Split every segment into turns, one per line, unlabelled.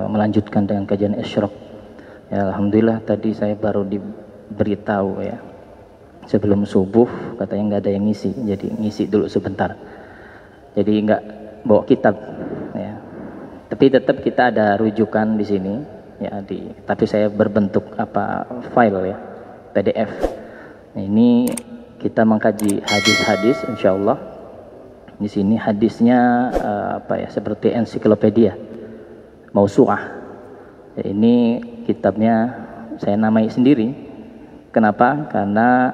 Melanjutkan dengan kajian Isyraq. Ya, alhamdulillah tadi saya baru diberitahu ya, sebelum subuh katanya nggak ada yang ngisi, jadi ngisi dulu sebentar. Jadi nggak bawa kitab ya. Tapi tetap kita ada rujukan di sini ya, tapi saya berbentuk file ya, PDF. Nah, ini kita mengkaji hadis-hadis insyaallah. Di sini hadisnya seperti ensiklopedia Mausu'ah. Ini kitabnya saya namai sendiri. Kenapa? Karena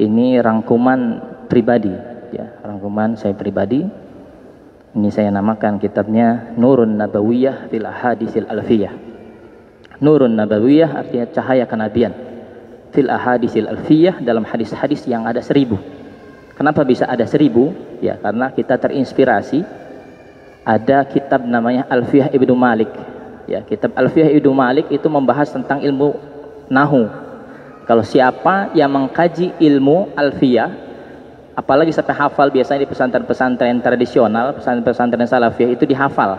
ini rangkuman pribadi ya, rangkuman saya pribadi. Ini saya namakan kitabnya Nurun Nabawiyah fil Ahaditsil Alfiyah. Nurun Nabawiyah artinya cahaya kenabian. Fil Ahaditsil Alfiyah, dalam hadis-hadis yang ada 1000. Kenapa bisa ada 1000? Ya, karena kita terinspirasi ada kitab namanya Alfiyah Ibnu Malik. Ya, kitab Alfiyah Ibnu Malik itu membahas tentang ilmu nahu. Kalau siapa yang mengkaji ilmu Alfiyah, apalagi sampai hafal, biasanya di pesantren-pesantren tradisional, pesantren-pesantren salafiyah itu dihafal.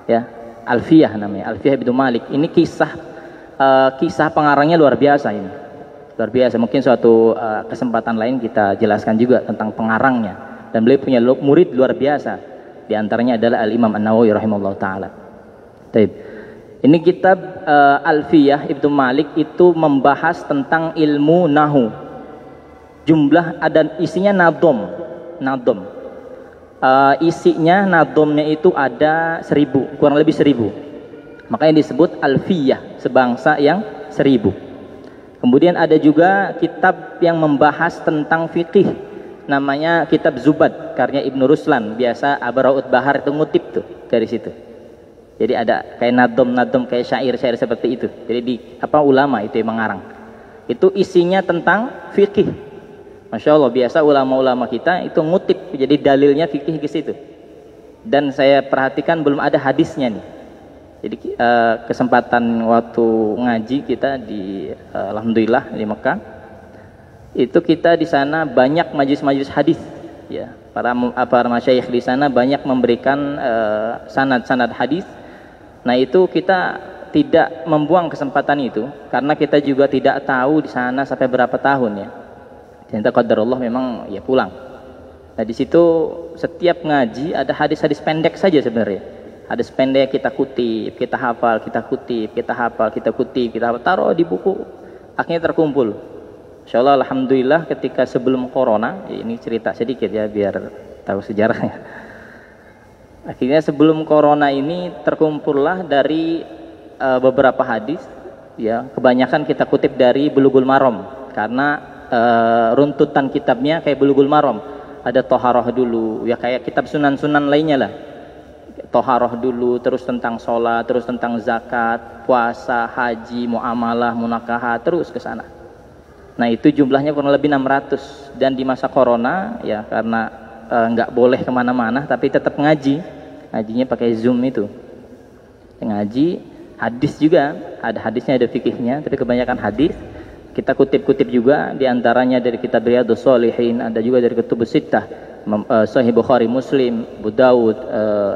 Ya, Alfiyah namanya, Alfiyah Ibnu Malik. Ini kisah pengarangnya luar biasa ini. Luar biasa. Mungkin suatu kesempatan lain kita jelaskan juga tentang pengarangnya. Dan beliau punya murid luar biasa. Di antaranya adalah Al-Imam An-Nawawi rahimahullah ta'ala. Ini kitab Alfiyah Ibnu Malik itu membahas tentang ilmu nahu. Jumlah ada isinya nadom. Isinya nadomnya itu ada 1000, kurang lebih 1000. Makanya disebut Alfiyah, sebangsa yang 1000. Kemudian ada juga kitab yang membahas tentang fikih. Namanya kitab Zubad karya Ibnu Ruslan. Biasa Abraut Bahar itu ngutip tuh dari situ. Jadi ada kayak nadom kayak syair-syair seperti itu. Jadi ulama itu yang mengarang. Itu isinya tentang fikih. Masya Allah, biasa ulama-ulama kita itu ngutip, jadi dalilnya fikih ke situ. Dan saya perhatikan belum ada hadisnya nih. Jadi kesempatan waktu ngaji kita di alhamdulillah di Mekah, itu kita di sana banyak majelis-majelis hadis ya. Para masyayikh di sana banyak memberikan sanad-sanad hadis. Nah, itu kita tidak membuang kesempatan itu karena kita juga tidak tahu di sana sampai berapa tahun ya. Ternyata qadarullah memang ya pulang. Nah, di situ setiap ngaji ada hadis-hadis pendek saja sebenarnya. Hadis pendek kita kutip, kita hafal, kita kutip, kita hafal, kita kutip, kita hafal, taruh di buku. Akhirnya terkumpul. Insyaallah alhamdulillah ketika sebelum corona, ini cerita sedikit ya biar tahu sejarahnya. Akhirnya sebelum corona ini terkumpullah dari beberapa hadis ya, kebanyakan kita kutip dari Bulughul Maram karena runtutan kitabnya kayak Bulughul Maram. Ada toharoh dulu ya, kayak kitab sunan-sunan lainnya lah. Toharoh dulu, terus tentang sholat, terus tentang zakat, puasa, haji, muamalah, munakahat, terus ke sana. Nah, itu jumlahnya kurang lebih 600. Dan di masa corona ya, karena nggak boleh kemana-mana, tapi tetap ngajinya pakai Zoom itu. Ngaji hadis juga, ada hadisnya, ada fikihnya, tapi kebanyakan hadis. Kita kutip-kutip juga, diantaranya dari kitab Riyadhus Shalihin, ada juga dari Kutubus Sittah, Sahih Bukhari, Muslim, Abu Dawud,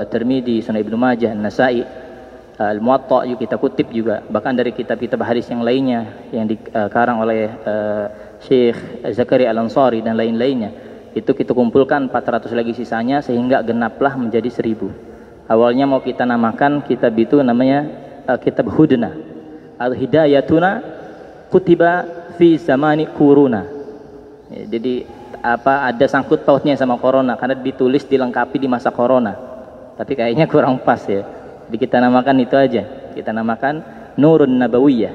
At-Tirmidzi, Sunan Ibnu Majah, An-Nasa'i, Al-Muwatta juga kita kutip juga, bahkan dari kitab-kitab hadis yang lainnya yang dikarang oleh Syekh Zakaria Al-Ansari dan lain-lainnya. Itu kita kumpulkan 400 lagi sisanya sehingga genaplah menjadi 1000. Awalnya mau kita namakan kitab itu namanya kitab Hudna. Al-Hidayatuna kutiba fi zamani kuruna. Ya, jadi ada sangkut pautnya sama corona karena ditulis dilengkapi di masa corona. Tapi kayaknya kurang pas ya. Jadi kita namakan itu aja. Kita namakan Nurun Nabawiyah.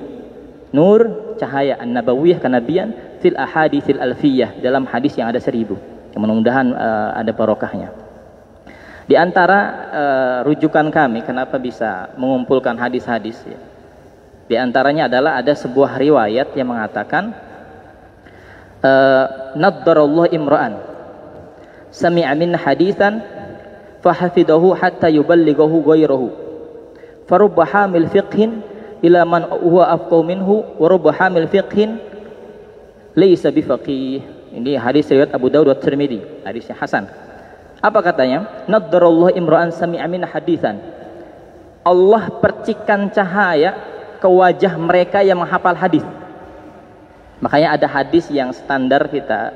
Nur, cahaya An-Nabawiyah, kenabian, fil Ahaditsil Alfiyah, dalam hadis yang ada 1000. Mudah-mudahan ada barokahnya. Di antara rujukan kami kenapa bisa mengumpulkan hadis-hadis ya. Di antaranya adalah ada sebuah riwayat yang mengatakan naddarallahu imra'an sami'a min haditsan fahafidahu hatta yuballighahu ghayrahu. Farubba hamil fiqhin ila man huwa afqahu minhu wa rubba hamil fiqhin laisa bifaqih. Ini hadis riwayat Abu Dawud dan Tirmidzi, hadisnya hasan. Apa katanya? Naddarallahu imra'an sami'a min haditsan. Allah percikan cahaya ke wajah mereka yang menghafal hadis. Makanya ada hadis yang standar kita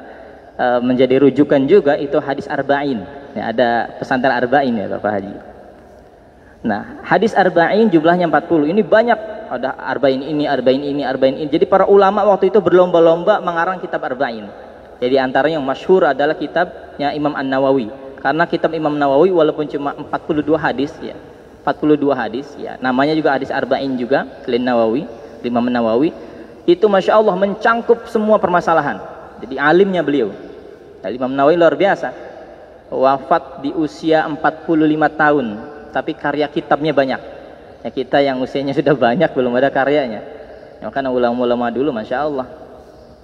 menjadi rujukan juga, itu hadis arba'in. Ya, ada pesantren arba'in ya Bapak Haji. Nah, hadis arba'in jumlahnya 40. Ini banyak, ada arba'in ini, arba'in ini, arba'in ini. Jadi para ulama waktu itu berlomba-lomba mengarang kitab arba'in. Jadi antaranya yang masyhur adalah kitabnya Imam An-Nawawi. Karena kitab Imam Nawawi walaupun cuma 42 hadis ya, 42 hadis ya, namanya juga hadis arba'in juga, Lin Nawawi, Imam Nawawi. Itu Masya Allah mencangkup semua permasalahan. Jadi alimnya beliau. Imam Nawawi luar biasa. Wafat di usia 45 tahun, tapi karya kitabnya banyak. Ya, kita yang usianya sudah banyak belum ada karyanya. Ya, karena ulama-ulama dulu Masya Allah.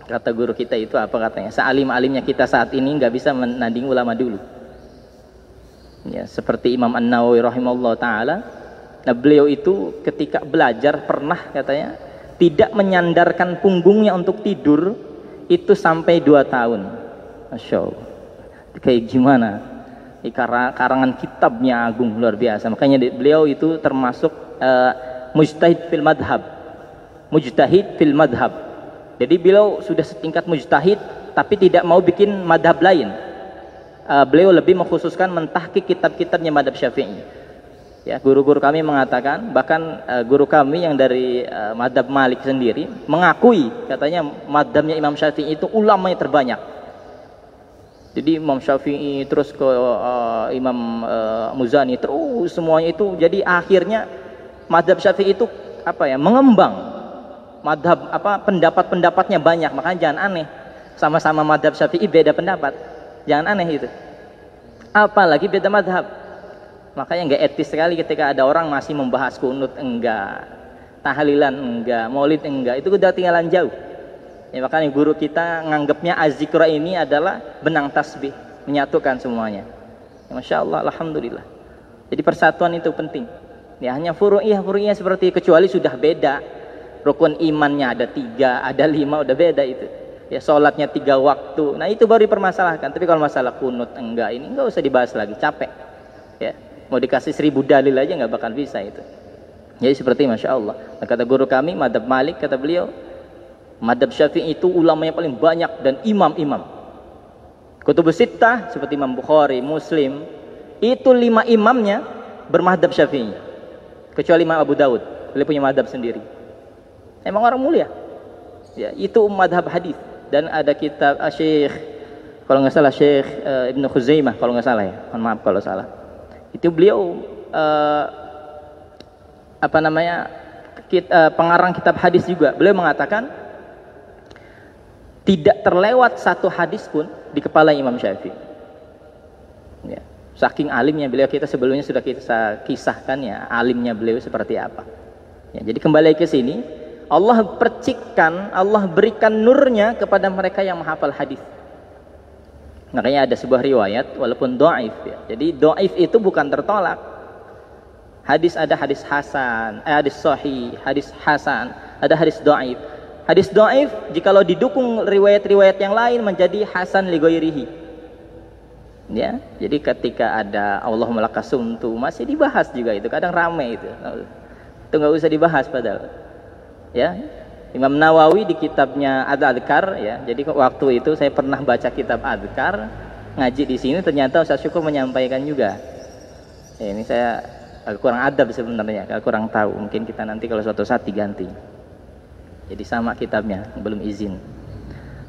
Kata guru kita itu apa katanya? Sealim-alimnya kita saat ini nggak bisa menanding ulama dulu. Ya, seperti Imam An-Nawawi rahimahullah ta'ala. Nah, beliau itu ketika belajar pernah katanya tidak menyandarkan punggungnya untuk tidur itu sampai 2 tahun. Masya Allah. Kayak gimana? Di karangan kitabnya agung luar biasa. Makanya beliau itu termasuk mujtahid fil madhab. Mujtahid fil madhab. Jadi beliau sudah setingkat mujtahid tapi tidak mau bikin madhab lain. Beliau lebih mengkhususkan mentahqiq kitab-kitabnya madhab Syafi'i. Ya, guru-guru kami mengatakan, bahkan guru kami yang dari madhab Malik sendiri mengakui katanya madhabnya Imam Syafi'i itu ulamanya terbanyak. Jadi Imam Syafi'i terus ke Imam Muzani terus semuanya itu, jadi akhirnya madhab Syafi'i itu apa ya, mengembang. Madhab apa, pendapat-pendapatnya banyak. Makanya jangan aneh, sama-sama madhab Syafi'i beda pendapat, jangan aneh itu, apalagi beda madhab. Makanya nggak etis sekali ketika ada orang masih membahas kunut enggak, tahlilan enggak, maulid enggak, itu udah tinggalan jauh. Ya, makanya guru kita nganggapnya az-zikra ini adalah benang tasbih, menyatukan semuanya. Ya, Masya Allah, Alhamdulillah. Jadi persatuan itu penting. Ya, hanya furu'iyah seperti, kecuali sudah beda. Rukun imannya ada 3, ada 5, udah beda itu. Ya, sholatnya 3 waktu. Nah, itu baru dipermasalahkan. Tapi kalau masalah kunut enggak, ini enggak usah dibahas lagi, capek. Ya, mau dikasih 1000 dalil aja nggak bakal bisa itu. Jadi seperti Masya Allah. Nah, kata guru kami madhab Malik, kata beliau madhab Syafi'i itu ulamanya paling banyak dan imam-imam. Kutubus Sittah seperti Imam Bukhari, Muslim, itu 5 imamnya bermadhab Syafi'i. Kecuali Imam Abu Dawud, beliau punya madhab sendiri. Emang orang mulia. Ya, itu madhab hadis. Dan ada kitab Syekh, kalau nggak salah Syekh Ibnu Khuzaimah, kalau nggak salah ya, mohon maaf kalau salah. Itu beliau pengarang kitab hadis juga. Beliau mengatakan tidak terlewat satu hadis pun di kepala Imam Syafi'i. Ya, saking alimnya beliau, kita sebelumnya sudah kita kisahkan ya alimnya beliau seperti apa. Ya, jadi kembali ke sini, Allah percikkan, Allah berikan nurnya kepada mereka yang menghafal hadis. Makanya ada sebuah riwayat walaupun dhaif ya. Jadi dhaif itu bukan tertolak. Hadis ada hadis hasan, hadis sahih, hadis hasan, ada hadis dhaif. Hadis dhaif jikalau didukung riwayat-riwayat yang lain menjadi hasan li ghairihi. Ya, jadi ketika ada Allahumma lakasuntu masih dibahas juga itu, kadang ramai itu. Itu enggak usah dibahas padahal. Ya. Imam Nawawi di kitabnya Ad-Adhkar ya. Jadi waktu itu saya pernah baca kitab Adhkar, ngaji di sini, ternyata Ustaz Syukur menyampaikan juga. Ya, ini saya kurang adab sebenarnya, kurang tahu. Mungkin kita nanti kalau suatu saat diganti. Jadi sama kitabnya, belum izin.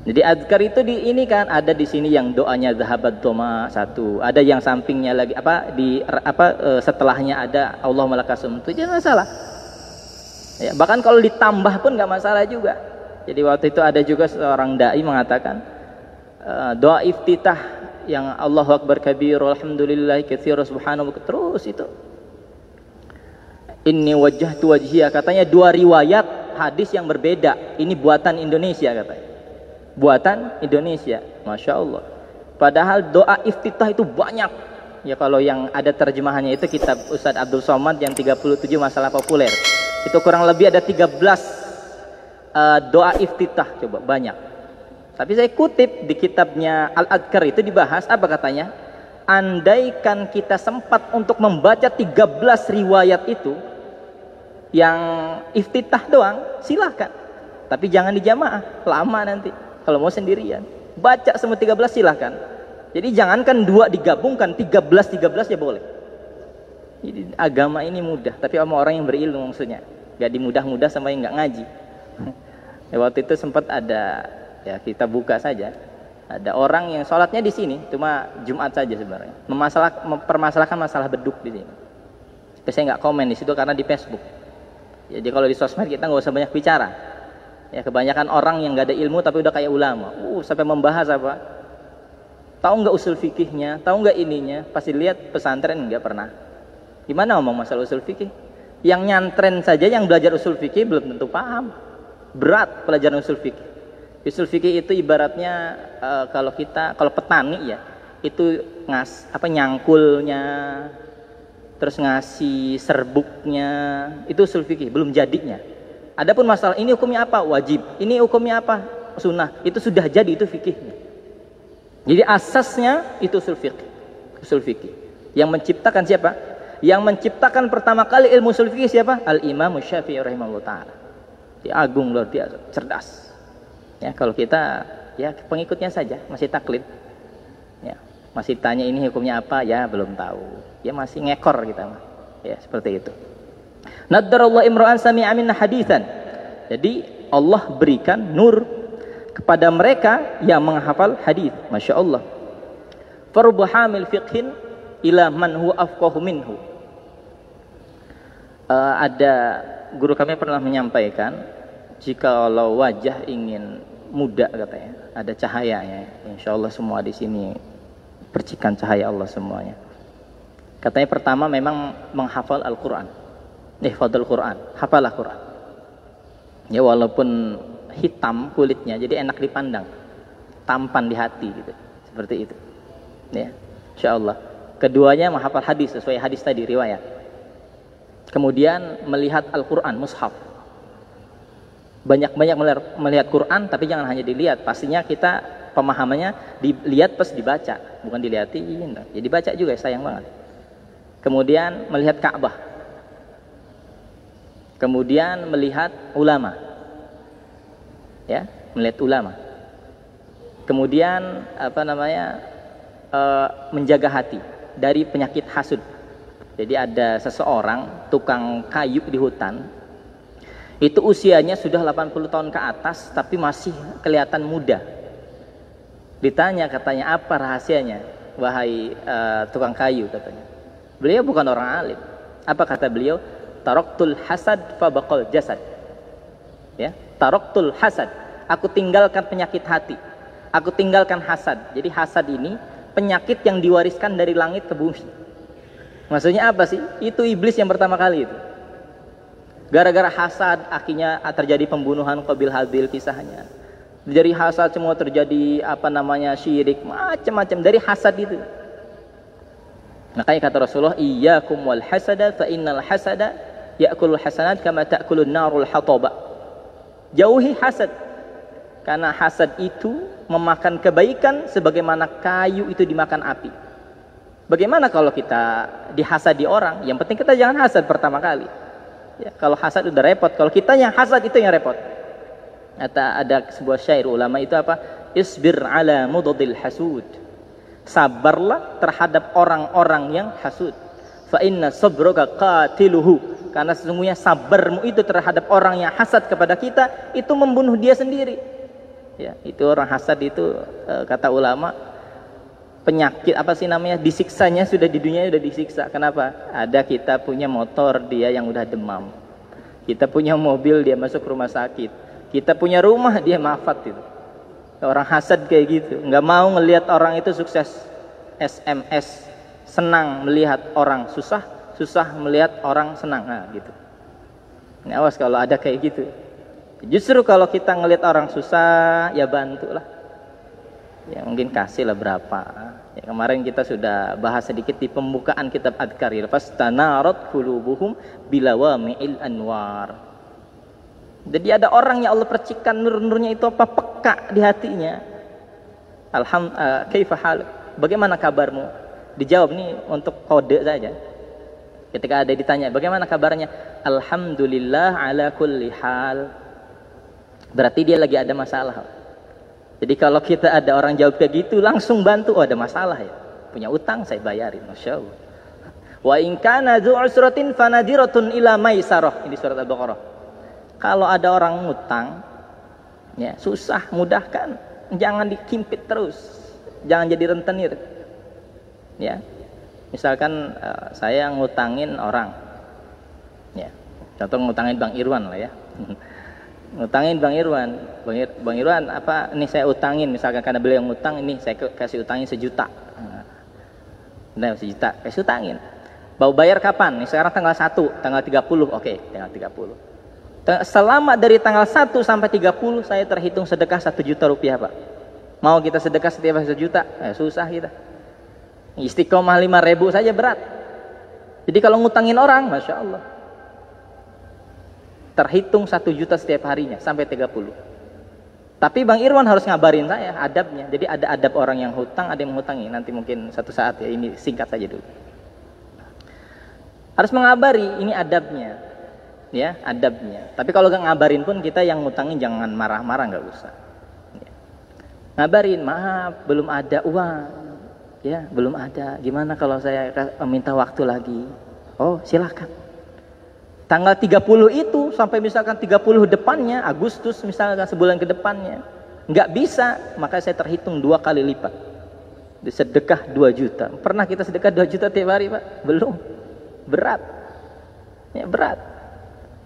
Jadi Adhkar itu ini kan ada di sini yang doanya zahabat doma 1, ada yang sampingnya lagi setelahnya ada Allahumma lakasumtu, jangan masalah. Ya, bahkan kalau ditambah pun nggak masalah juga. Jadi waktu itu ada juga seorang dai mengatakan doa iftitah yang Allahu Akbar kabir alhamdulillah katsir subhanallah, terus itu inni wajjahtu wajhiya, katanya 2 riwayat hadis yang berbeda, ini buatan Indonesia katanya, buatan Indonesia, Masya Allah. Padahal doa iftitah itu banyak ya. Kalau yang ada terjemahannya itu kitab Ustadz Abdul Somad yang 37 masalah populer, itu kurang lebih ada 13 doa iftitah, coba banyak Tapi saya kutip di kitabnya Al-Adhkar itu dibahas, apa katanya? Andaikan kita sempat untuk membaca 13 riwayat itu, yang iftitah doang, silahkan. Tapi jangan di jamaah, lama nanti. Kalau mau sendirian, baca semua 13 silahkan. Jadi jangankan 2 digabungkan, 13 ya boleh. Jadi agama ini mudah, tapi sama orang yang berilmu maksudnya. Gak dimudah-mudah sama yang gak ngaji. Ya, waktu itu sempat ada, ya kita buka saja. Ada orang yang sholatnya di sini, cuma Jumat saja sebenarnya. Mempermasalahkan masalah beduk di sini. Tapi saya nggak komen di situ karena di Facebook. Jadi kalau di sosmed kita nggak usah banyak bicara. Ya kebanyakan orang yang nggak ada ilmu tapi udah kayak ulama. Sampai membahas apa? Tahu nggak usul fikihnya? Tahu nggak ininya? Pasti lihat pesantren nggak pernah. Gimana ngomong masalah usul fikih? Yang nyantren saja yang belajar usul fikih belum tentu paham. Berat pelajaran usul fikih. Usul fikih itu ibaratnya kalau petani ya, itu nyangkulnya, terus ngasih serbuknya, itu usul fikih, belum jadinya. Adapun masalah ini hukumnya apa? Wajib. Ini hukumnya apa? Sunnah. Itu sudah jadi, itu fikihnya. Jadi asasnya itu usul fikih. Usul fikih. Yang menciptakan siapa? Yang menciptakan pertama kali ilmu usul fikih siapa? Al-Imam Syafi'i rahimahullah ta'ala. Dia agung, luar biasa, cerdas. Ya, kalau kita ya pengikutnya saja, masih taklid. Ya, masih tanya ini hukumnya apa? Ya, belum tahu. Ya masih ngekor kita mah. Ya, seperti itu. Naddarallahu imra'an sami'a minna haditsan. Jadi Allah berikan nur kepada mereka yang menghafal hadis. Masya Allah. Farbu hamil fiqhin ila man huwa afqahu minhu. Ada guru kami pernah menyampaikan, jikalau wajah ingin muda katanya, ada cahayanya. Insya Allah semua di sini percikan cahaya Allah semuanya. Katanya pertama memang menghafal Al-Quran. Ihfadzul Quran, hafalah Quran. Ya walaupun hitam kulitnya, jadi enak dipandang, tampan di hati gitu, seperti itu. Ya, Insya Allah. Keduanya menghafal hadis sesuai hadis tadi riwayat. Kemudian melihat Al-Quran, mushaf. Banyak-banyak melihat Quran, tapi jangan hanya dilihat. Pastinya kita pemahamannya dilihat plus dibaca, bukan dilihatin. Jadi baca juga, sayang banget. Kemudian melihat Ka'bah. Kemudian melihat ulama. Ya, melihat ulama. Kemudian menjaga hati dari penyakit hasud. Jadi ada seseorang tukang kayu di hutan. Itu usianya sudah 80 tahun ke atas tapi masih kelihatan muda. Ditanya katanya, apa rahasianya wahai tukang kayu katanya. Beliau bukan orang alim. Apa kata beliau? Taraktul hasad fa baqal jasad. Ya, taraktul hasad. Aku tinggalkan penyakit hati. Aku tinggalkan hasad. Jadi hasad ini penyakit yang diwariskan dari langit ke bumi. Maksudnya apa sih? Itu iblis yang pertama kali itu. Gara-gara hasad akhirnya terjadi pembunuhan Qabil Habil kisahnya. Dari hasad semua terjadi syirik, macam-macam dari hasad itu. Makanya kata Rasulullah, iyyakum wal hasada fa innal hasada ya'kulul hasanat kama ta'kulun narul hataba. Jauhi hasad. Karena hasad itu memakan kebaikan sebagaimana kayu itu dimakan api. Bagaimana kalau kita dihasadi orang? Yang penting kita jangan hasad pertama kali. Ya, kalau hasad udah repot, kalau kita yang hasad itu yang repot. Ada sebuah syair ulama itu apa? Isbir ala mudadil hasud. Sabarlah terhadap orang-orang yang hasud. Fa inna sabraka qatiluhu. Karena sesungguhnya sabarmu itu terhadap orang yang hasad kepada kita itu membunuh dia sendiri. Ya, itu orang hasad itu kata ulama penyakit disiksanya sudah di dunia sudah disiksa. Kenapa? Ada kita punya motor dia yang udah demam, kita punya mobil dia masuk rumah sakit, kita punya rumah dia mafat itu. Orang hasad kayak gitu, nggak mau ngelihat orang itu sukses. SMS, senang melihat orang susah, susah melihat orang senang. Nah gitu. Ini awas kalau ada kayak gitu. Justru kalau kita ngelihat orang susah ya bantulah. Ya mungkin kasihlah berapa. Ya, kemarin kita sudah bahas sedikit di pembukaan kitab Adhkar. Fastanarat qulubuhum bilawami'il anwar. Jadi ada orang yang Allah percikan nur-nurnya itu apa, peka di hatinya. Kaifa haluk? Bagaimana kabarmu? Dijawab nih untuk kode saja. Ketika ada ditanya, bagaimana kabarnya? Alhamdulillah ala kulli hal. Berarti dia lagi ada masalah. Jadi kalau kita ada orang jawab kayak gitu, langsung bantu. Oh, ada masalah ya. Punya utang, saya bayarin. Masya Allah. Wa in kana dzu usratin fanadiratun ila maisarah. Ini surat Al-Baqarah. Kalau ada orang ngutang, ya susah, mudahkan. Jangan dikimpit terus. Jangan jadi rentenir. Ya. Misalkan saya ngutangin orang. Ya. Contoh ngutangin Bang Irwan lah ya. Ngutangin Bang Irwan. Bang Irwan apa ini saya utangin, misalkan karena beliau ngutang, ini saya kasih utangin 1 juta. Nah, 1 juta kasih utangin. Mau bayar kapan? Nih sekarang tanggal 1, tanggal 30. Oke, tanggal 30. Selama dari tanggal 1 sampai 30 saya terhitung sedekah 1 juta rupiah, Pak. Mau kita sedekah setiap 1 juta? Susah kita. Istiqomah 5.000 saja berat. Jadi kalau ngutangin orang, Masya Allah, terhitung 1 juta setiap harinya sampai 30. Tapi Bang Irwan harus ngabarin saya adabnya. Jadi ada adab orang yang hutang, ada yang menghutangi. Nanti mungkin satu saat ya, ini singkat saja dulu. Harus mengabari, ini adabnya. Ya, adabnya. Tapi kalau gak ngabarin pun, kita yang ngutangin jangan marah-marah, gak usah. Ya. Ngabarin, maaf belum ada uang. Ya, belum ada. Gimana kalau saya minta waktu lagi? Oh, silakan. Tanggal 30 itu sampai misalkan 30 depannya, Agustus misalkan sebulan ke depannya, nggak bisa, maka saya terhitung 2 kali lipat. Sedekah 2 juta. Pernah kita sedekah 2 juta tiap hari, Pak? Belum. Berat. Ya, berat.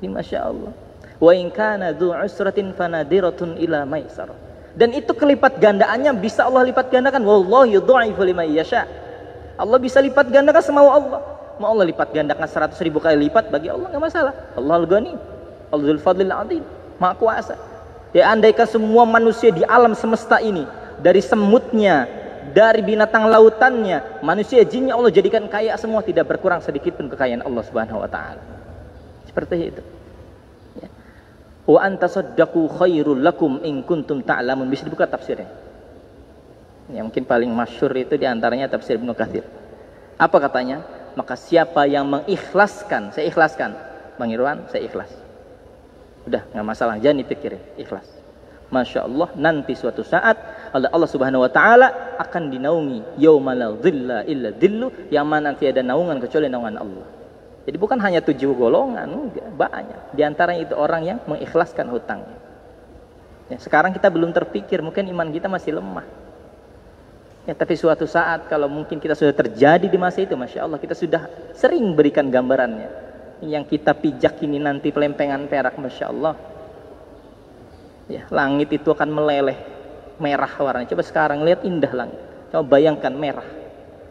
Ini Masya Allah. Wa in kana dzu usratin fanadiratun ila maisarah. Dan itu kelipat gandaannya bisa Allah lipat gandakan. Wallahu yudha'ifu liman yasha. Allah bisa lipat gandakan semau Allah. Mau Allah lipat gandakan 100.000 kali lipat, bagi Allah nggak masalah. Allahul Ghani, Allahul Fadlil Azim, Maha Kuasa. Ya, andaikan semua manusia di alam semesta ini, dari semutnya, dari binatang lautannya, manusia jinnya Allah jadikan kaya semua, tidak berkurang sedikit pun kekayaan Allah Subhanahu wa taala. Seperti itu. Ya. Wa antasaddaqu khairul lakum in kuntum ta'lamun. Bisa dibuka tafsirnya. Yang mungkin paling masyhur itu diantaranya tafsir Ibnu Katsir. Apa katanya? Maka siapa yang mengikhlaskan, saya ikhlaskan, Bang Irwan, saya ikhlas. Udah, nggak masalah, jangan dipikirin, ikhlas. Masya Allah, nanti suatu saat Allah Subhanahu Wa Taala akan dinaungi yauma la dhilla illa dhillu, yang mana tiada naungan kecuali naungan Allah. Jadi bukan hanya 7 golongan, enggak, banyak. Di antaranya itu orang yang mengikhlaskan hutangnya. Ya, sekarang kita belum terpikir, mungkin iman kita masih lemah. Ya, tapi suatu saat kalau mungkin kita sudah terjadi di masa itu, Masya Allah, kita sudah sering berikan gambarannya. Yang kita pijak ini nanti pelempengan perak, Masya Allah. Ya, langit itu akan meleleh merah warnanya. Coba sekarang lihat indah langit. Coba bayangkan merah.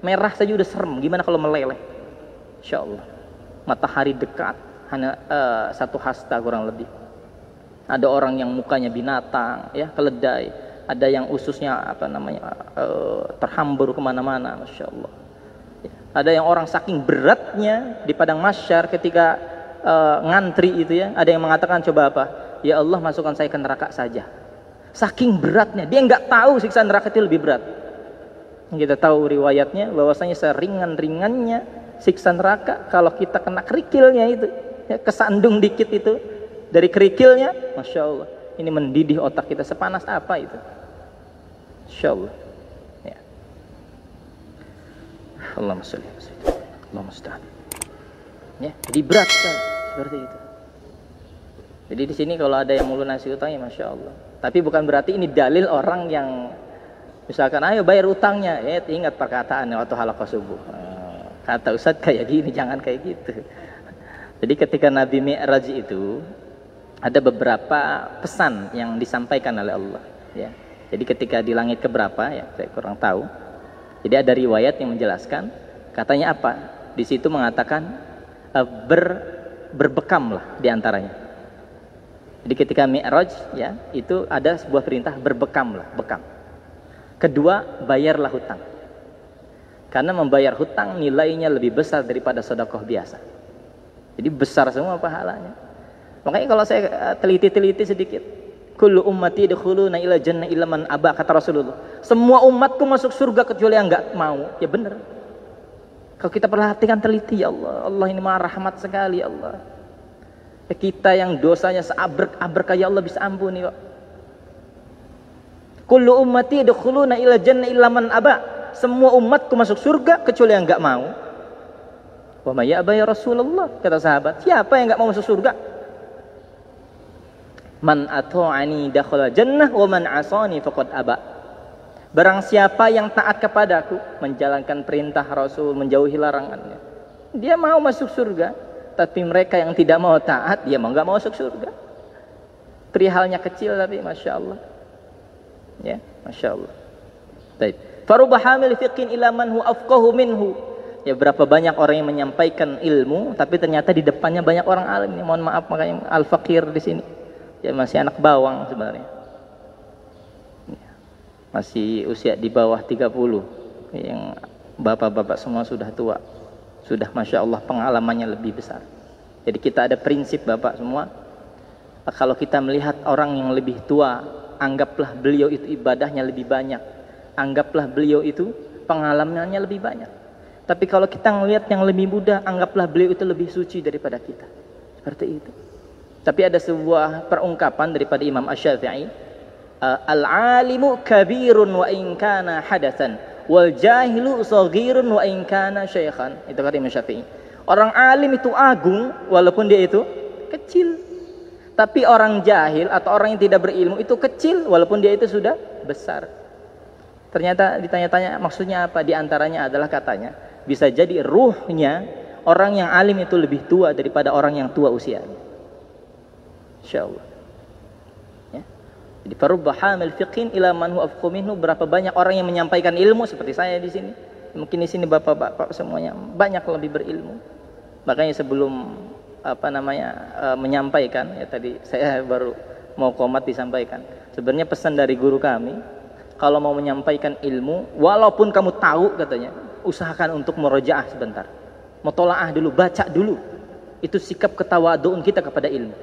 Merah saja udah serem. Gimana kalau meleleh? Masya Allah. Matahari dekat, hanya 1 hasta kurang lebih. Ada orang yang mukanya binatang, ya, keledai. Ada yang ususnya terhambur kemana-mana, Masya Allah. Ada yang orang saking beratnya di padang mahsyar ketika ngantri itu ya, ada yang mengatakan coba apa? Ya Allah, masukkan saya ke neraka saja. Saking beratnya, dia nggak tahu siksa neraka itu lebih berat. Kita tahu riwayatnya bahwasanya seringan-ringannya siksa neraka kalau kita kena kerikilnya itu, ya, kesandung dikit itu dari kerikilnya, Masya Allah, ini mendidih otak kita. Sepanas apa itu? Masya Allah. Ya. Allahumma sholli ala sayyidina Allahumma musta'an. Ya, jadi berat kan seperti itu. Jadi di sini kalau ada yang melunasi utangnya, Masya Allah. Tapi bukan berarti ini dalil orang yang misalkan ayo bayar utangnya. Ya, ingat perkataan waktu halaqah subuh. Kata Ustaz kayak gini, jangan kayak gitu. Jadi ketika Nabi Mi'raj itu ada beberapa pesan yang disampaikan oleh Allah. Ya. Jadi ketika di langit keberapa, ya saya kurang tahu. Jadi ada riwayat yang menjelaskan, katanya apa? Di situ mengatakan berbekamlah diantaranya. Jadi ketika Mi'raj, ya itu ada sebuah perintah berbekamlah, bekam. Kedua, bayarlah hutang. Karena membayar hutang nilainya lebih besar daripada sedekah biasa. Jadi besar semua pahalanya. Makanya kalau saya teliti-teliti sedikit, kullu ummati yadkhuluna ila jannah illa man aba, kata Rasulullah. Semua umatku masuk surga kecuali yang enggak mau. Ya benar. Kalau kita perhatikan teliti, ya Allah, Allah ini Maha Rahmat sekali, ya Allah. Ya kita yang dosanya seabrek-abrek, ya Allah bisa ampuni kok. Kullu ummati yadkhuluna ila jannah illa man aba. Semua umatku masuk surga kecuali yang enggak mau. Wa may ya'ba ya Rasulullah, kata sahabat. Siapa yang enggak mau masuk surga? Man ata'ani dakhala jannah wa man 'asani faqad aba. Barang siapa yang taat kepadaku, menjalankan perintah Rasul, menjauhi larangannya, dia mau masuk surga. Tapi mereka yang tidak mau taat, dia mau enggak mau masuk surga. Perihalnya kecil tapi Masya Allah. Ya, Masya Allah. Baik. Faruba hamil fiqhin ila man hu afqahu minhu. Ya, berapa banyak orang yang menyampaikan ilmu tapi ternyata di depannya banyak orang alim. Mohon maaf makanya al-faqir di sini. Ya masih anak bawang sebenarnya. Masih usia di bawah 30. Yang bapak-bapak semua sudah tua. Sudah Masya Allah pengalamannya lebih besar. Jadi kita ada prinsip bapak semua. Kalau kita melihat orang yang lebih tua, anggaplah beliau itu ibadahnya lebih banyak. Anggaplah beliau itu pengalamannya lebih banyak. Tapi kalau kita melihat yang lebih muda, anggaplah beliau itu lebih suci daripada kita. Seperti itu. Tapi ada sebuah perungkapan daripada Imam Asy-Syafi'i, al-alimu kabirun wa in kana hadatsan wal jahilu shaghirun wa in kana syaikhan. Itu kata Imam Syafi'i. Orang alim itu agung walaupun dia itu kecil. Tapi orang jahil atau orang yang tidak berilmu itu kecil walaupun dia itu sudah besar. Ternyata ditanya-tanya maksudnya apa? Di antaranya adalah katanya, bisa jadi ruhnya orang yang alim itu lebih tua daripada orang yang tua usianya. Insyaallah. Ya. Jadi farubba hamil fiqhin ila man huwa afqahu minhu, berapa banyak orang yang menyampaikan ilmu seperti saya di sini. Mungkin di sini bapak-bapak semuanya banyak lebih berilmu. Makanya sebelum menyampaikan ya, tadi saya baru mau qomat disampaikan. Sebenarnya pesan dari guru kami, kalau mau menyampaikan ilmu, walaupun kamu tahu katanya, usahakan untuk murojaah sebentar. Mutolaah dulu, baca dulu. Itu sikap ketawaduun kita kepada ilmu.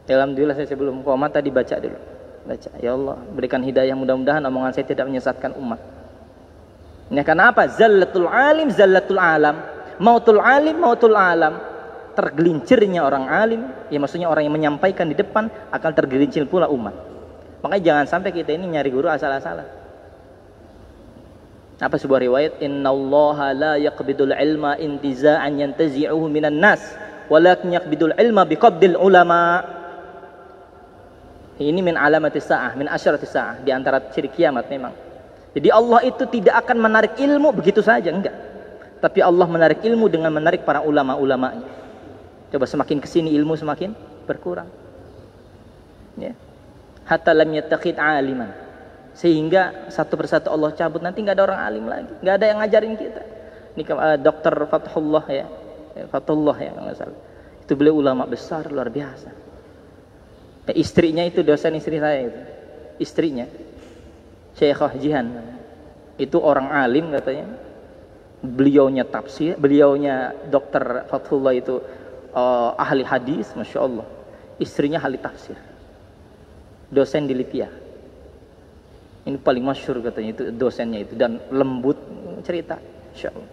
Alhamdulillah saya sebelum qomat tadi baca dulu. Baca, ya Allah berikan hidayah, mudah-mudahan omongan saya tidak menyesatkan umat. Ini karena apa? Zallatul alim, zallatul alam. Mautul alim, mautul alam. Tergelincirnya orang alim, ya maksudnya orang yang menyampaikan di depan, akan tergelincir pula umat. Makanya jangan sampai kita ini nyari guru asal-asalan. Apa sebuah riwayat, innallaha la yaqbidul ilma intiza'an yantazi'uhu minan nas, walakin yaqbidul ilma biqabdil ulama. Ini min alamatis sa'ah, min asyaratis sa'ah, di antara ciri kiamat memang. Jadi Allah itu tidak akan menarik ilmu begitu saja, enggak. Tapi Allah menarik ilmu dengan menarik para ulama-ulamanya. Coba semakin kesini ilmu semakin berkurang. Ya. Hatta lam yattaqid aliman. Sehingga satu persatu Allah cabut, nanti enggak ada orang alim lagi, enggak ada yang ngajarin kita. Ini Dr. Fathullah ya. Fathullah ya enggak salah. Itu beliau ulama besar luar biasa. Ya, istrinya itu dosen istri saya itu. Istrinya Syekhah Jihan. Itu orang alim katanya. Beliaunya tafsir, beliaunya Dr. Fathullah itu ahli hadis, Masya Allah. Istrinya ahli tafsir. Dosen di Lipia. Ini paling masyhur katanya itu dosennya itu, dan lembut cerita, Masya Allah.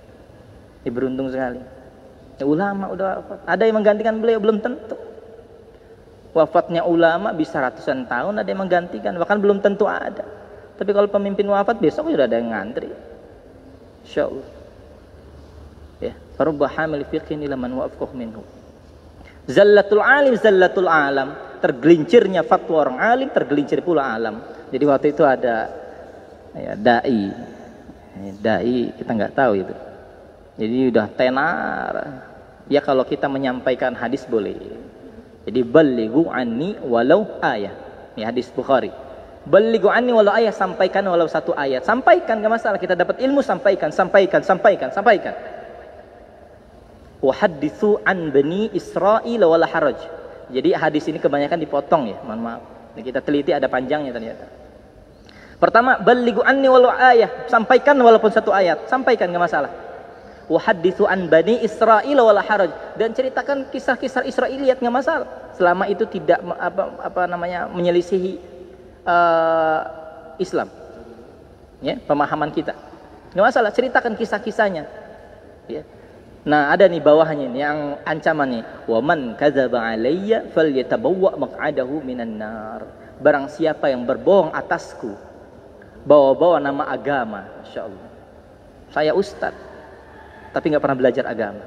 Ini beruntung sekali. Ya, ulama udah wafat. Ada yang menggantikan beliau belum tentu. Wafatnya ulama bisa ratusan tahun, ada yang menggantikan, bahkan belum tentu ada. Tapi kalau pemimpin wafat besok sudah ada yang ngantri. Insyaallah. Ya, farubba hamil fiqhin ila man huwa afqahu minhu. Zallatul alim zallatul alam. Tergelincirnya fatwa orang alim, tergelincir pula alam. Jadi waktu itu ada ya, dai. Dai kita nggak tahu itu. Jadi udah tenar. Ya kalau kita menyampaikan hadis boleh. Jadi balighu anni walau ayat. Ini hadis Bukhari. Balighu anni walau ayat, sampaikan walau satu ayat. Sampaikan, enggak masalah, kita dapat ilmu, sampaikan. Wa haditsu an bani Israil wala haraj. Jadi hadis ini kebanyakan dipotong ya, mohon maaf. Ini kita teliti ada panjangnya ternyata. Pertama, balighu anni walau ayat, sampaikan walaupun satu ayat, sampaikan enggak masalah. Wa haditsu an bani Israil wala haraj, dan ceritakan kisah-kisah Israiliyat enggak masalah. Selama itu tidak menyelisihi Islam. Ya, pemahaman kita. Enggak masalah, ceritakan kisah-kisahnya. Ya. Nah, ada nih bawahnya nih yang ancamannya, wa man kadzaba alayya falyatabawwa maq'adahu minan nar. Barang siapa yang berbohong atasku, bawa-bawa nama agama, insyaallah. Saya ustaz, tapi enggak pernah belajar agama.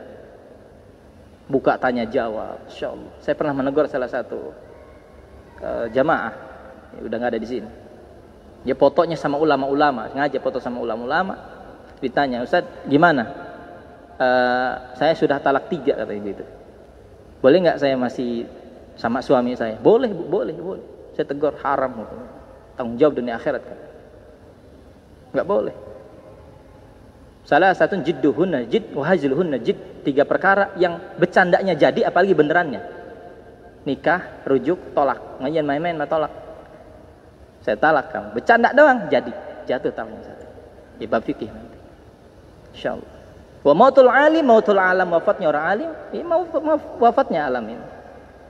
Buka tanya jawab, insyaallah. Saya pernah menegur salah satu jamaah, ya, udah enggak ada di sini. Dia fotonya sama ulama-ulama, sengaja foto sama ulama-ulama. Ditanya, "Ustaz, gimana?" Saya sudah talak 3 katanya gitu. Boleh nggak saya masih sama suami saya? Boleh bu, boleh. Saya tegur, haram, tanggung jawab dunia akhirat kan. Nggak boleh. Salah satu jidduhunna jid wa hazluhunna jid, 3 perkara yang bercandanya jadi, apalagi benerannya. Nikah, rujuk, tolak. Ngajian main-main mah tolak. Saya talak kamu. Bercanda doang jadi, jatuh talaknya satu. Di bab fikih nanti. Insyaallah. Wa mautul alim, mautul alam, wafatnya orang alim, ya wafatnya alam ini.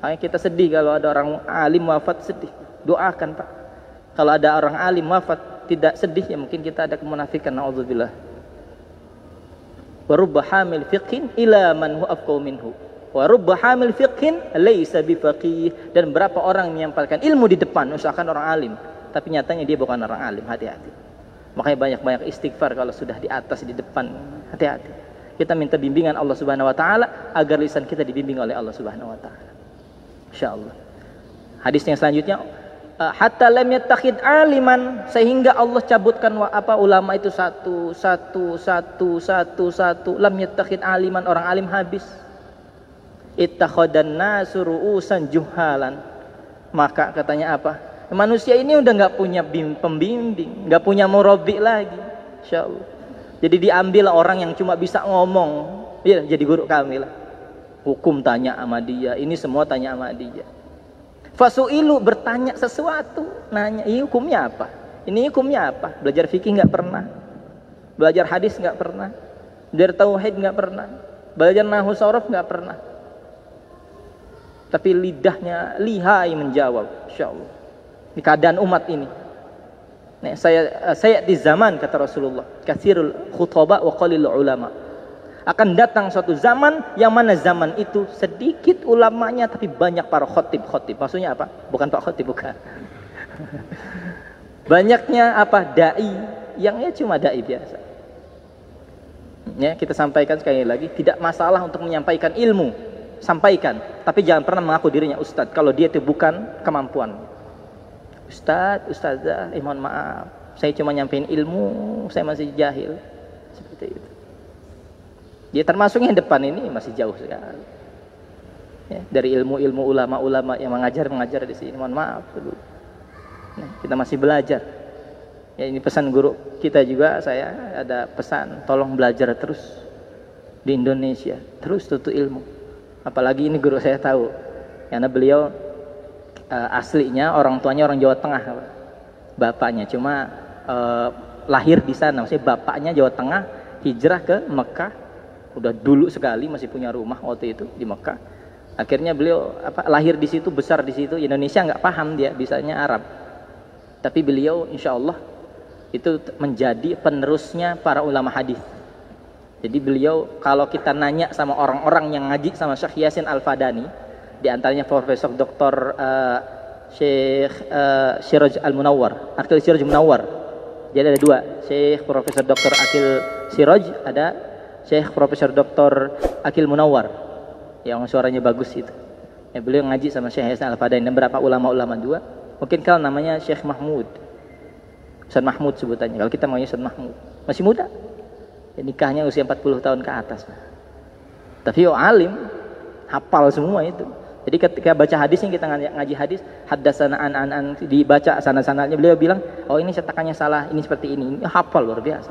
Makanya kita sedih kalau ada orang alim wafat, sedih. Doakan Pak. Kalau ada orang alim wafat tidak sedih, ya mungkin kita ada kemunafikan, naudzubillah. Wa rubba hamil fiqhin ila man huwa afqahu minhu. Wa rubba hamil fiqhin laysa bifaqih. Dan berapa orang menyampaikan ilmu di depan usahakan orang alim, tapi nyatanya dia bukan orang alim. Hati-hati. Makanya banyak-banyak istighfar kalau sudah di atas, di depan. Hati-hati. Kita minta bimbingan Allah Subhanahu wa taala agar lisan kita dibimbing oleh Allah Subhanahu wa taala. Insyaallah. Hadis yang selanjutnya, hatta lam yattakhid aliman, sehingga Allah cabutkan ulama itu satu, lam yattakhid aliman, orang alim habis. Ittakhadan nasu ru'usan juhalan. Maka katanya apa? Manusia ini udah enggak punya pembimbing, enggak punya murabbi lagi. Insyaallah. Jadi diambil orang yang cuma bisa ngomong, ya jadi guru kami lah. Hukum tanya sama dia, ini semua tanya sama dia. Fasu'ilu, bertanya sesuatu, nanya, ini hukumnya apa? Ini hukumnya apa? Belajar fikih nggak pernah, belajar hadis nggak pernah, belajar tauhid nggak pernah, belajar nahwu sharaf nggak pernah. Tapi lidahnya lihai menjawab, insyaallah. Ini keadaan umat ini. Nah, saya di zaman, kata Rasulullah, katsirul khutaba wa qalilul ulama. Akan datang suatu zaman yang mana zaman itu sedikit ulamanya tapi banyak para khotib. Maksudnya apa? Bukan Pak Khotib, bukan. Banyaknya apa? Dai yang ya cuma dai biasa. Ya, kita sampaikan sekali lagi, tidak masalah untuk menyampaikan ilmu, sampaikan, tapi jangan pernah mengaku dirinya ustadz kalau dia itu bukan kemampuan. Ustazah, mohon maaf, saya cuma nyampein ilmu, saya masih jahil. Seperti itu. Ya termasuknya yang depan ini masih jauh sekali. Ya, dari ilmu-ilmu ulama-ulama yang mengajar di sini, mohon maaf dulu. Nah, kita masih belajar. Ya, ini pesan guru kita juga, saya ada pesan, tolong belajar terus di Indonesia, terus tuntut ilmu. Apalagi ini guru saya tahu, karena beliau aslinya orang tuanya orang Jawa Tengah, bapaknya cuma lahir di sana, maksudnya bapaknya Jawa Tengah, hijrah ke Mekah, udah dulu sekali masih punya rumah waktu itu di Mekah. Akhirnya beliau lahir di situ, besar di situ. Indonesia nggak paham dia, bisanya Arab. Tapi beliau insya Allah itu menjadi penerusnya para ulama hadis. Jadi beliau kalau kita nanya sama orang-orang yang ngaji sama Syekh Yasin Al-Fadani, di antaranya Profesor Dr. Syekh Siraj Al-Munawwar, Akil Siraj Munawwar. Jadi ada 2, Syekh Profesor Dr. Akil Siraj, ada Syekh Profesor Dr. Akil Munawwar yang suaranya bagus itu. Ya, beliau ngaji sama Syekh Yasin Al-Fadani dan beberapa ulama-ulama juga. Mungkin kalau namanya Syekh Mahmud, Ustaz Mahmud sebutannya. Kalau kita maunya Ustaz Mahmud, masih muda. Ya, nikahnya usia 40 tahun ke atas. Tapi alim, hafal semua itu. Jadi ketika baca hadis, yang kita ngaji hadis, haddatsana an dibaca sana-sananya, beliau bilang, oh ini cetakannya salah, ini seperti ini hafal luar biasa.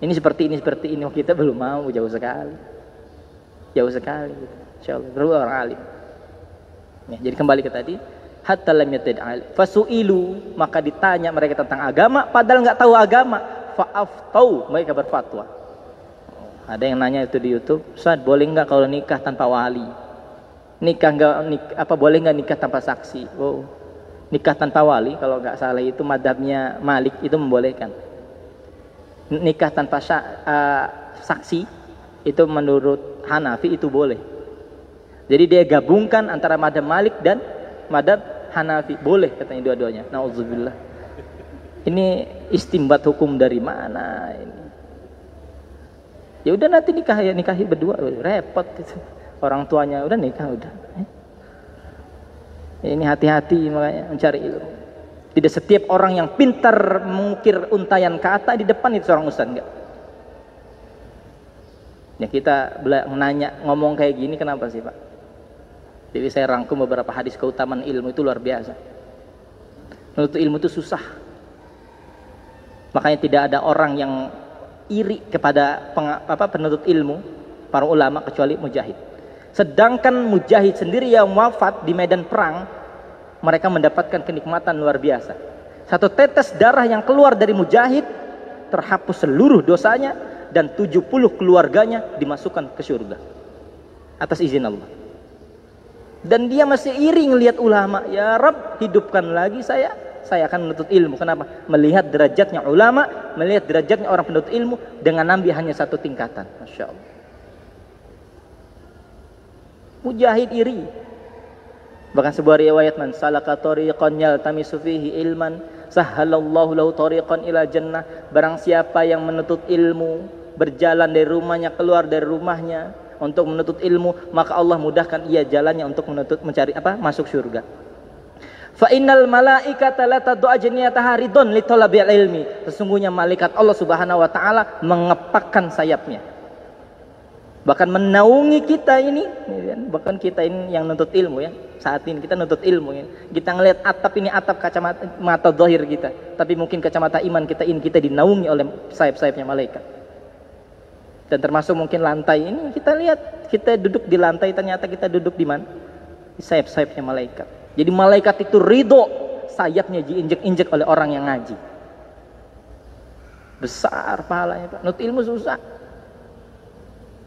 Ini seperti ini. Oh, kita belum mau, jauh sekali gitu. Insyaallah perlu orang alim. Ya, jadi kembali ke tadi, hatta lam yatad alim fasu'ilu, maka ditanya mereka tentang agama padahal nggak tahu agama, fa'aftau, mereka berfatwa. Ada yang nanya itu di YouTube, Ustaz, boleh nggak kalau nikah tanpa wali? Boleh nggak nikah tanpa saksi? Oh, nikah tanpa wali kalau nggak salah itu madhabnya Malik itu membolehkan. Nikah tanpa saksi itu menurut Hanafi itu boleh. Jadi dia gabungkan antara madhab Malik dan madhab Hanafi, boleh katanya dua-duanya. Nauzubillah. Ini istimbat hukum dari mana ini? Ya udah nanti nikahi berdua, repot itu. Orang tuanya udah nikah udah. Ini hati-hati makanya mencari ilmu. Tidak setiap orang yang pintar mengukir untayan kata di depan itu seorang ustaz, enggak. Ya kita nanya ngomong kayak gini kenapa sih, Pak? Jadi saya rangkum beberapa hadis keutamaan ilmu itu luar biasa. Menuntut ilmu itu susah. Makanya tidak ada orang yang iri kepada penuntut ilmu, para ulama, kecuali mujahid. Sedangkan mujahid sendiri yang wafat di medan perang, mereka mendapatkan kenikmatan luar biasa. Satu tetes darah yang keluar dari mujahid terhapus seluruh dosanya, dan 70 keluarganya dimasukkan ke surga atas izin Allah. Dan dia masih iri ngelihat ulama, ya Rabb, hidupkan lagi saya akan menuntut ilmu. Kenapa? Melihat derajatnya ulama, melihat derajatnya orang penuntut ilmu dengan nabi hanya satu tingkatan. Masya Allah. Mujahid iri. Bahkan sebuah riwayat, man salaka tariqan yaltamisu fihi ilman sahhalallahu lahu tariqan ila jannah. Barang siapa yang menuntut ilmu, berjalan dari rumahnya, keluar dari rumahnya untuk menuntut ilmu, maka Allah mudahkan ia jalannya untuk masuk surga. Fa innal malaikata la tad'u ajniyataha ridon li talabil ilmi. Sesungguhnya malaikat Allah Subhanahu wa taala mengepakkan sayapnya. Bahkan menaungi kita ini, bahkan kita ini yang nuntut ilmu ya. Saat ini kita nuntut ilmu ya. Kita ngelihat atap ini, atap kacamata zahir kita, tapi mungkin kacamata iman kita ini kita dinaungi oleh sayap-sayapnya malaikat. Dan termasuk mungkin lantai ini kita lihat, kita duduk di lantai, ternyata kita duduk di mana? Di sayap-sayapnya malaikat. Jadi malaikat itu ridho sayapnya diinjek-injek oleh orang yang ngaji. Besar pahalanya, Pak. Nut ilmu susah.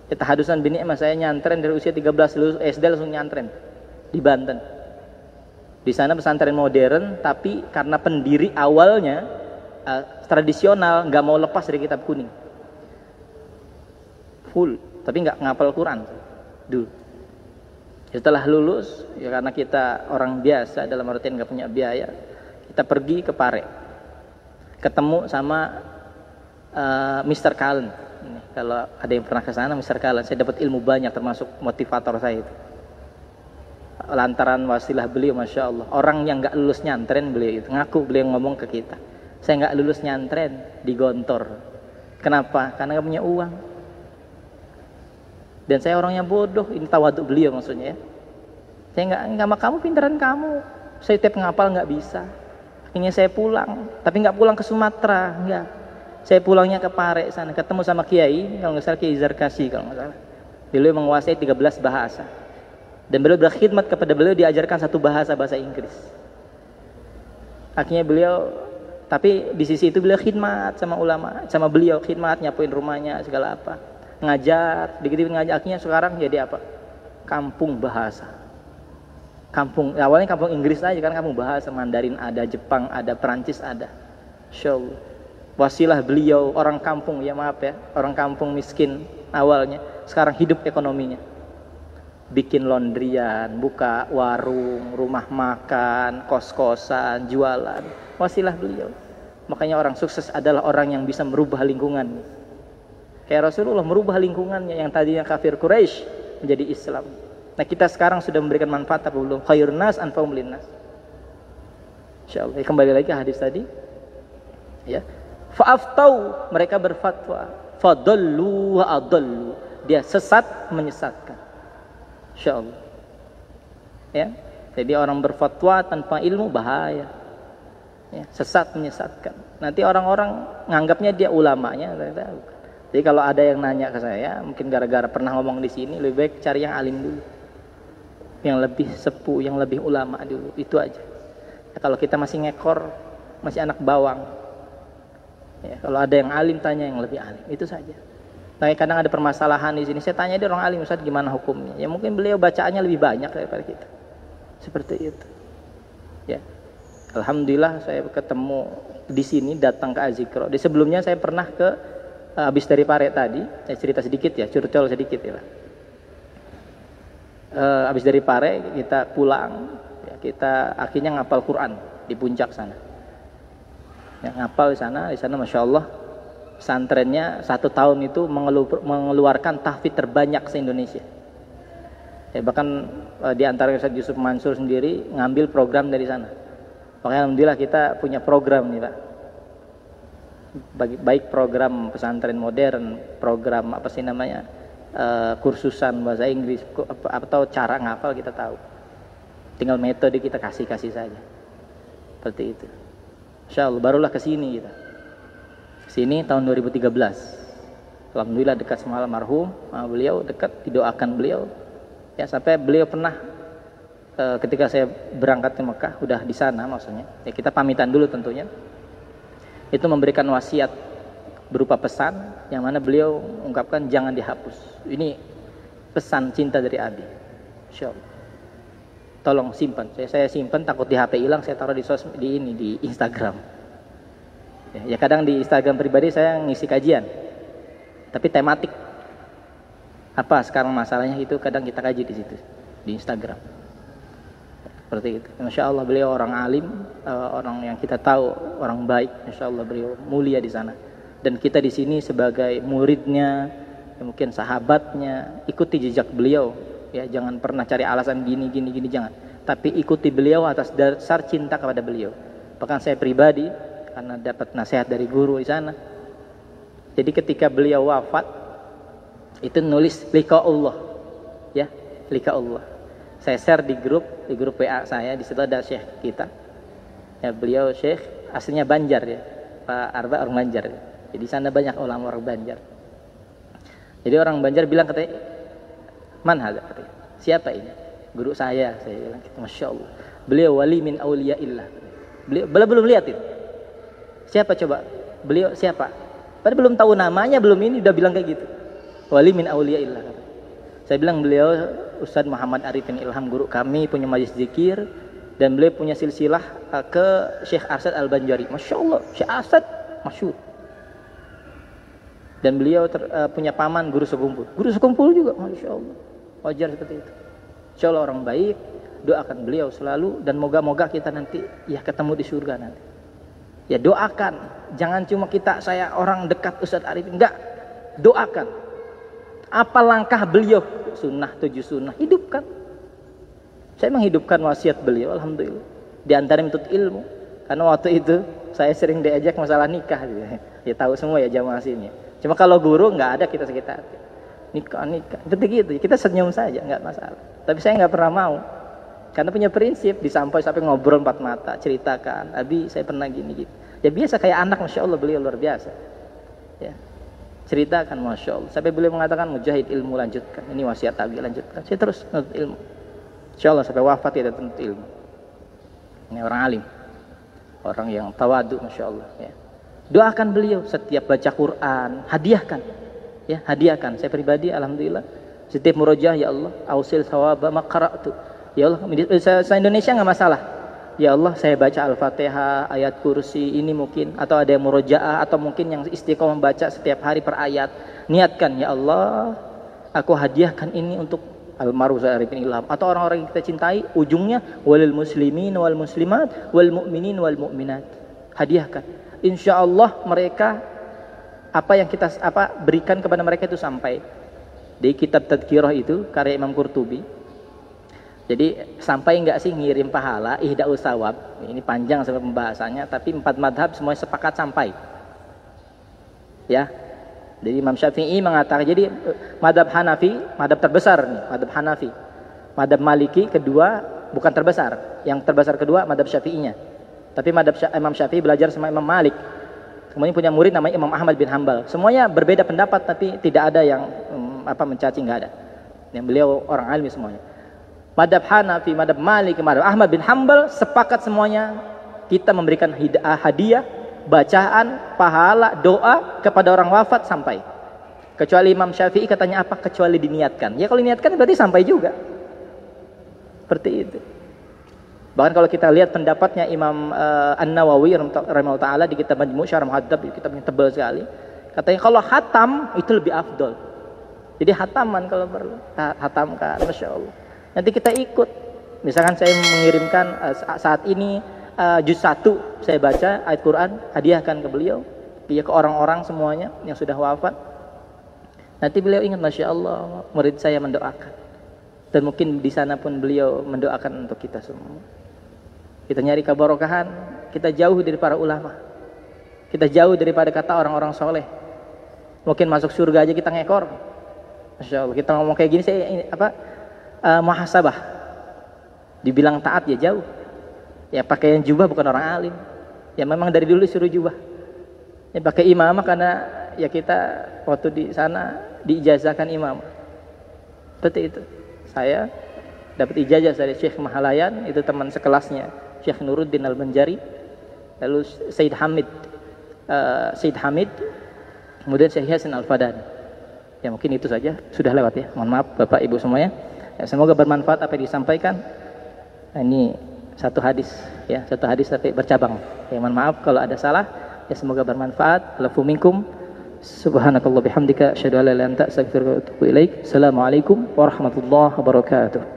Tahadusan bin Ni'mah, saya nyantren dari usia 13 lulus SD langsung nyantren di Banten. Di sana pesantren modern, tapi karena pendiri awalnya tradisional, nggak mau lepas dari kitab kuning. Full, tapi nggak ngapal Quran dulu. Setelah lulus, ya karena kita orang biasa dalam artian nggak punya biaya, kita pergi ke Pare, ketemu sama Mr. Cullen. Ini, kalau ada yang pernah ke sana, Mr. Cullen, saya dapat ilmu banyak, termasuk motivator saya itu. Lantaran wasilah beliau, masya Allah. Orang yang nggak lulus nyantren beliau itu ngaku, beliau ngomong ke kita, saya nggak lulus nyantren di Gontor. Kenapa? Karena nggak punya uang. Dan saya orangnya bodoh, ini tawaduk beliau maksudnya ya. Saya nggak sama kamu, pintaran kamu. Saya tiap ngapal nggak bisa. Akhirnya saya pulang, tapi nggak pulang ke Sumatera, nggak. Saya pulangnya ke Pare sana, ketemu sama Kiai, kalau nggak salah Kiai Zarkasi kalau nggak salah. Beliau menguasai 13 bahasa. Dan beliau berkhidmat kepada beliau diajarkan satu bahasa Inggris. Akhirnya beliau, tapi di sisi itu beliau khidmat sama ulama, sama beliau khidmat, nyapuin rumahnya segala apa. Ngajar, dikit-dikit ngajar, akhirnya sekarang jadi apa? Kampung bahasa. Awalnya kampung Inggris aja kan, kampung bahasa, Mandarin ada, Jepang ada, Perancis ada. Insyaallah. Wasilah beliau orang kampung, ya maaf ya, orang kampung miskin awalnya, sekarang hidup ekonominya. Bikin laundryan, buka warung, rumah makan, kos-kosan, jualan. Wasilah beliau. Makanya orang sukses adalah orang yang bisa merubah lingkungan. Kayak Rasulullah merubah lingkungannya yang tadinya kafir Quraisy menjadi Islam. Nah, kita sekarang sudah memberikan manfaat apa belum? Khairun nas anfa'um linnas. Insyaallah. Kembali lagi hadis tadi. Ya. Fa'aftau, mereka berfatwa. Fadallu wa adallu. Dia sesat menyesatkan. Insyaallah. Ya. Jadi orang berfatwa tanpa ilmu bahaya. Ya, sesat menyesatkan. Nanti orang-orang nganggapnya dia ulamanya, Jadi kalau ada yang nanya ke saya, mungkin gara-gara pernah ngomong di sini, lebih baik cari yang alim dulu, yang lebih sepuh, yang lebih ulama dulu, itu aja. Ya, kalau kita masih ngekor, masih anak bawang, ya, kalau ada yang alim tanya yang lebih alim, itu saja. Nah, kadang ada permasalahan di sini. Saya tanya dia orang alim, Ustaz gimana hukumnya? Ya mungkin beliau bacaannya lebih banyak daripada kita. Seperti itu. Ya. Alhamdulillah saya ketemu di sini, datang ke Azikro. Di sebelumnya saya pernah ke habis dari Pare tadi, saya cerita sedikit ya, curcol sedikit ya. Habis dari Pare kita pulang, ya, kita akhirnya ngapal Quran di puncak sana. Ya, ngapal di sana Masya Allah pesantrennya 1 tahun itu mengeluarkan tahfidz terbanyak se-Indonesia. Ya, bahkan di antara Ustaz Yusuf Mansur sendiri ngambil program dari sana. Makanya alhamdulillah kita punya program nih Pak. Baik program pesantren modern, program apa sih namanya, kursusan bahasa Inggris atau cara ngapal kita tahu. Tinggal metode kita kasih saja. Seperti itu. Insyaallah barulah ke sini kita. Sini tahun 2013. Alhamdulillah dekat sama almarhum beliau, dekat, didoakan beliau. Ya sampai beliau pernah ketika saya berangkat ke Mekah, udah di sana maksudnya. Ya kita pamitan dulu tentunya. Itu memberikan wasiat berupa pesan yang mana beliau ungkapkan jangan dihapus. Ini pesan cinta dari Abi. Insyaallah. Tolong simpan. Saya simpan, takut di HP hilang, saya taruh di Instagram. Ya kadang di Instagram pribadi saya ngisi kajian. Tapi tematik. Apa sekarang masalahnya itu kadang kita kaji di situ di Instagram. Seperti itu. Masya Allah beliau orang alim, orang yang kita tahu orang baik. Masya Allah beliau mulia di sana. Dan kita di sini sebagai muridnya, mungkin sahabatnya, ikuti jejak beliau. Ya jangan pernah cari alasan gini jangan. Tapi ikuti beliau atas dasar cinta kepada beliau. Bahkan saya pribadi karena dapat nasihat dari guru di sana. Jadi ketika beliau wafat itu nulis liqa Allah. Ya, liqa Allah. Saya share di grup WA saya, di situ ada syekh kita. Ya, beliau syekh aslinya Banjar ya. Pak Arba orang Banjar. Ya. Jadi di sana banyak ulama orang Banjar. Jadi orang Banjar bilang katanya, "Man hadza?" katanya. "Siapa ini?" "Guru saya." Saya bilang gitu, "Masya Allah. Beliau wali min auliyaillah." Beliau belum lihat itu. Siapa coba? Beliau siapa? Padahal belum tahu namanya, belum ini udah bilang kayak gitu. Wali min auliyaillah. Saya bilang beliau Ustaz Muhammad Arifin Ilham, guru kami, punya majelis zikir, dan beliau punya silsilah ke Syekh Asad Al-Banjari. Masya Allah, Syekh Asad masyhur. Dan beliau punya paman guru sekumpul juga, Masya Allah. Wajar seperti itu. Insya Allah orang baik, doakan beliau selalu, dan moga-moga kita nanti ya ketemu di surga nanti. Ya doakan, jangan cuma saya orang dekat Ustaz Arifin, enggak, doakan. Apa langkah beliau? Sunnah 7 sunnah, hidupkan. Saya menghidupkan wasiat beliau, alhamdulillah. Di antara menuntut ilmu. Karena waktu itu saya sering diajak masalah nikah. Ya tahu semua ya jamaah sini. Cuma kalau guru nggak ada kita sekitar. Nikah. Begitu, kita senyum saja, nggak masalah. Tapi saya nggak pernah mau. Karena punya prinsip, sampai ngobrol 4 mata, ceritakan. Abi, saya pernah gini. Ya biasa kayak anak, Masya Allah beliau luar biasa. Ya. Ceritakan, Masya Allah. Sampai beliau mengatakan mujahid ilmu lanjutkan. Ini wasiat Abi, lanjutkan. Saya terus menuntut ilmu. Insya Allah sampai wafat kita menuntut ilmu. Ini orang alim, orang yang tawadu, Masya Allah. Ya. Doakan beliau setiap baca Quran, hadiahkan. Ya, hadiahkan. Saya pribadi, alhamdulillah, setiap murojaah, ya Allah, ausil thawaba ma qara'tu. Ya Allah, saya Indonesia nggak masalah. Ya Allah, saya baca Al-Fatihah, ayat kursi ini mungkin, atau ada yang murojaah, atau mungkin yang istiqomah membaca setiap hari per ayat. Niatkan, ya Allah, aku hadiahkan ini untuk almarhum Arifin Ilham, atau orang-orang yang kita cintai. Ujungnya walil muslimin wal muslimat wal mu'minin wal mu'minat. Hadiahkan. Insya Allah mereka apa yang kita berikan kepada mereka itu sampai. Di kitab Tadkirah itu karya Imam Qurtubi. Jadi sampai enggak sih ngirim pahala ihda usawab. Ini panjang sampai pembahasannya, tapi 4 madhab semuanya sepakat sampai. Ya. Jadi Imam Syafi'i mengatakan, jadi madhab Hanafi, madhab terbesar nih, madhab Hanafi. Madhab Maliki kedua, bukan terbesar. Yang terbesar kedua madhab Syafi'inya. Tapi madhab Imam Syafi'i belajar sama Imam Malik. Kemudian punya murid namanya Imam Ahmad bin Hambal. Semuanya berbeda pendapat, tapi tidak ada yang mencaci, enggak ada. Yang beliau orang alim semuanya. Madhab Hanafi, madhab Malik, madhab Ahmad bin Hambal sepakat semuanya kita memberikan hadiah, bacaan, pahala, doa kepada orang wafat sampai. Kecuali Imam Syafi'i katanya apa? Kecuali diniatkan. Ya kalau diniatkan berarti sampai juga. Seperti itu. Bahkan kalau kita lihat pendapatnya Imam An-Nawawi rahimahullah taala di kitab Majmu' Syarah Muhadzab, kitabnya tebal sekali. Katanya kalau hatam itu lebih afdol. Jadi hataman kalau perlu. Hatamkan, Masya Allah. Nanti kita ikut. Misalkan saya mengirimkan saat ini juz 1 saya baca ayat Quran, hadiahkan ke beliau. Dia ke orang-orang semuanya yang sudah wafat. Nanti beliau ingat, Masya Allah, murid saya mendoakan. Dan mungkin di sana pun beliau mendoakan untuk kita semua. Kita nyari keberkahan, kita jauh dari para ulama. Kita jauh daripada kata orang-orang soleh. Mungkin masuk surga aja kita ngekor. Masya Allah, kita ngomong kayak gini, muhasabah. Dibilang taat ya jauh. Ya pakaian jubah bukan orang alim. Ya memang dari dulu suruh jubah. Ya pakai imamah karena ya kita waktu di sana diijazahkan imam. Seperti itu. Saya dapat ijazah dari Syekh Mahalayan, itu teman sekelasnya Syekh Nuruddin Al-Banjari, lalu Said Hamid, kemudian Syekh Hasan Al-Fadani. Ya mungkin itu saja, sudah lewat ya. Mohon maaf Bapak Ibu semuanya. Ya, semoga bermanfaat apa yang disampaikan. Nah, ini satu hadis ya, satu hadis tapi bercabang. Ya mohon maaf kalau ada salah. Ya semoga bermanfaat. Lafu minkum. Subhanakallah bihamdika asyhadu an la ilaha illa anta astaghfiruka wa atubu ilaik. Assalamualaikum warahmatullahi wabarakatuh.